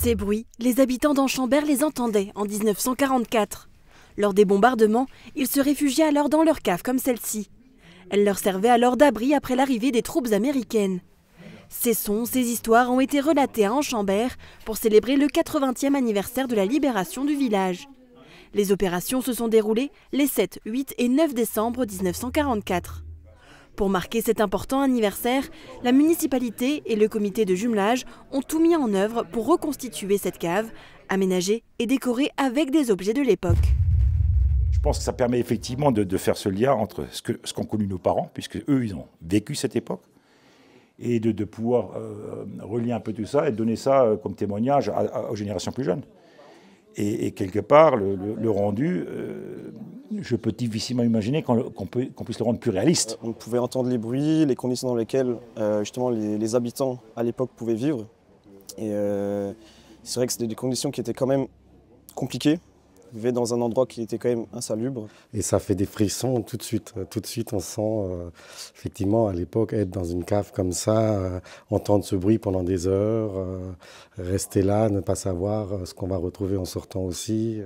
Ces bruits, les habitants d'Anchambert les entendaient en 1944. Lors des bombardements, ils se réfugiaient alors dans leur cave comme celle-ci. Elle leur servait alors d'abri après l'arrivée des troupes américaines. Ces sons, ces histoires ont été relatés à Anchambert pour célébrer le 80e anniversaire de la libération du village. Les opérations se sont déroulées les 7, 8 et 9 décembre 1944. Pour marquer cet important anniversaire, la municipalité et le comité de jumelage ont tout mis en œuvre pour reconstituer cette cave, aménagée et décorée avec des objets de l'époque. Je pense que ça permet effectivement de faire ce lien entre ce qu'ont connu nos parents, puisque eux ils ont vécu cette époque, et de pouvoir relier un peu tout ça et donner ça comme témoignage aux générations plus jeunes. Et quelque part, le rendu, je peux difficilement imaginer qu'on puisse le rendre plus réaliste. On pouvait entendre les bruits, les conditions dans lesquelles justement les habitants à l'époque pouvaient vivre. Et c'est vrai que c'était des conditions qui étaient quand même compliquées. Ils vivaient dans un endroit qui était quand même insalubre. Et ça fait des frissons tout de suite. Tout de suite, on sent effectivement à l'époque être dans une cave comme ça, entendre ce bruit pendant des heures, rester là, ne pas savoir ce qu'on va retrouver en sortant aussi.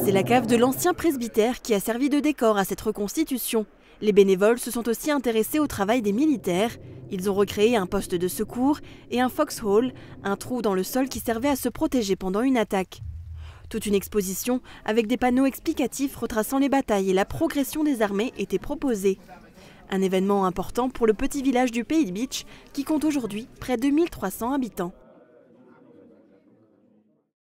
C'est la cave de l'ancien presbytère qui a servi de décor à cette reconstitution. Les bénévoles se sont aussi intéressés au travail des militaires. Ils ont recréé un poste de secours et un foxhole, un trou dans le sol qui servait à se protéger pendant une attaque. Toute une exposition avec des panneaux explicatifs retraçant les batailles et la progression des armées était proposée. Un événement important pour le petit village du Pays Beach qui compte aujourd'hui près de 1300 habitants.